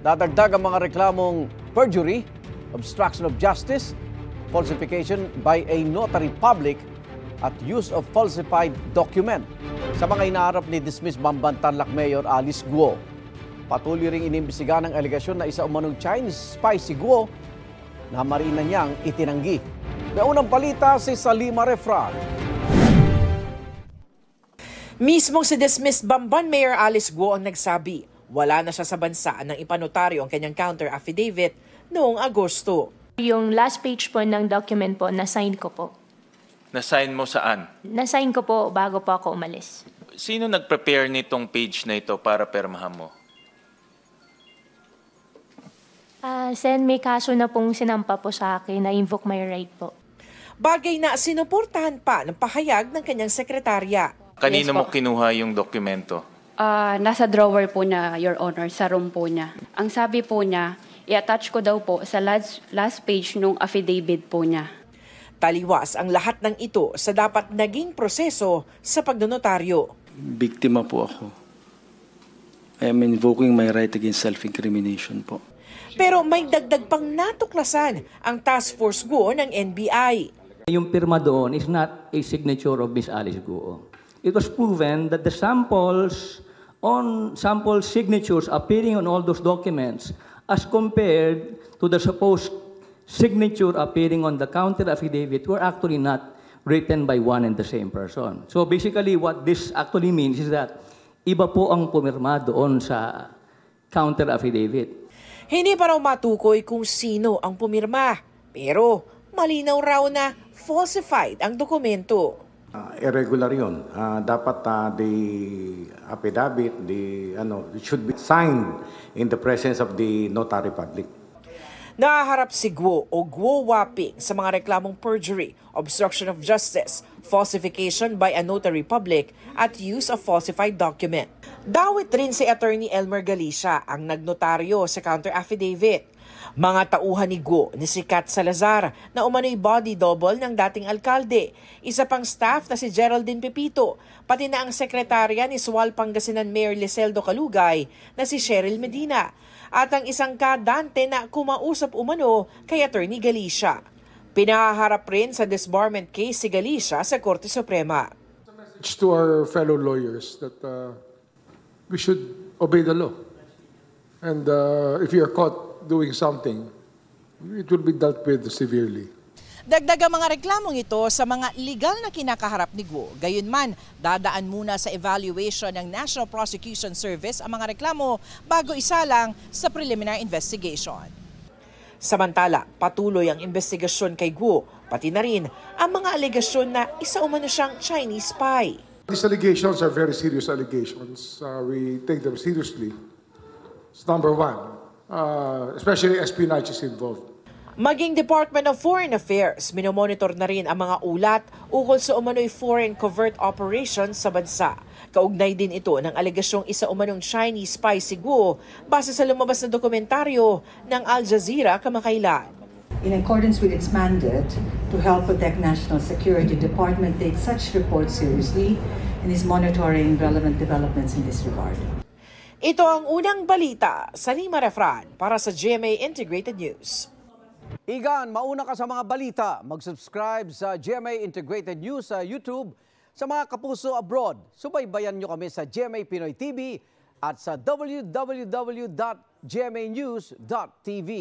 Dadagdag ang mga reklamong perjury, obstruction of justice, falsification by a notary public at use of falsified document sa mga inaharap ni dismissed Bamban Tarlac Mayor Alice Guo. Patuloy ring inimbestiga ng alegasyon na isa umanong Chinese spy si Guo na marina niyang itinanggi. May unang balita si Salima Refran. Mismong si dismissed Bamban Mayor Alice Guo ang nagsabi, wala na siya sa bansa nang ipanotaryo ang kanyang counter affidavit noong Agosto. Yung last page po ng document po, na-sign ko po. Na-sign mo saan? Na-sign ko po bago po ako umalis. Sino nag-prepare nitong page na ito para permahan mo? Sen, may kaso na pong sinampa po sa akin na invoke my right po. Bagay na sinuportahan pa ng pahayag ng kanyang sekretarya. Kanino Yes, mo kinuha yung dokumento? Nasa drawer po niya, Your Honor, sa room po niya. Ang sabi po niya, i-attach ko daw po sa last page nung affidavit po niya. Taliwas ang lahat ng ito sa dapat naging proseso sa pagnonotaryo. Biktima po ako. I am invoking my right against self-incrimination po. Pero may dagdag pang natuklasan ang task force Guo ng NBI. Yung pirma doon is not a signature of Miss Alice Guo. It was proven that the sample signatures appearing on all those documents as compared to the supposed signature appearing on the counter affidavit were actually not written by one and the same person. So basically what this actually means is that iba po ang pumirma doon sa counter affidavit. Hindi pa raw matukoy kung sino ang pumirma, pero malinaw raw na falsified ang dokumento. Irregular yun. Dapat the affidavit, it should be signed in the presence of the notary public. Nahaharap si Guo o Guo Waping sa mga reklamong perjury, obstruction of justice, falsification by a notary public at use of falsified document. Dawit rin si Attorney Elmer Galicia ang nagnotaryo sa counter affidavit. Mga tauhan ni Guo ni si Kat Salazar na umano'y body double ng dating alkalde, isa pang staff na si Geraldine Pepito, pati na ang sekretarya ni Sual Pangasinan Mayor Liseldo Calugay na si Cheryl Medina, at ang isang kadante na kumausap umano kay Attorney Galicia. Pinaharap rin sa disbarment case si Galicia sa Korte Suprema. It's to our fellow lawyers that we should obey the law. And if you are caught doing something, it will be dealt with severely. Dagdag ang mga reklamong ito sa mga legal na kinakaharap ni Guo. Gayunman, dadaan muna sa evaluation ng National Prosecution Service ang mga reklamo bago isalang sa preliminary investigation. Samantala, patuloy ang investigasyon kay Guo, pati na rin ang mga alegasyon na isa umano siyang Chinese spy. These allegations are very serious allegations. We take them seriously. It's number one. Especially espionage is involved. Maging Department of Foreign Affairs, minomonitor na rin ang mga ulat ukol sa umano'y foreign covert operations sa bansa. Kaugnay din ito ng alegasyong isa umanong Chinese spy si Guo base sa lumabas na dokumentaryo ng Al Jazeera kamakailan. In accordance with its mandate to help protect national security, the department takes such reports seriously and is monitoring relevant developments in this regard. Ito ang unang balita sa Salima Refran para sa GMA Integrated News. Igan, mauna ka sa mga balita. Mag-subscribe sa GMA Integrated News sa YouTube. Sa mga kapuso abroad, subaybayan nyo kami sa GMA Pinoy TV at sa www.gmanews.tv.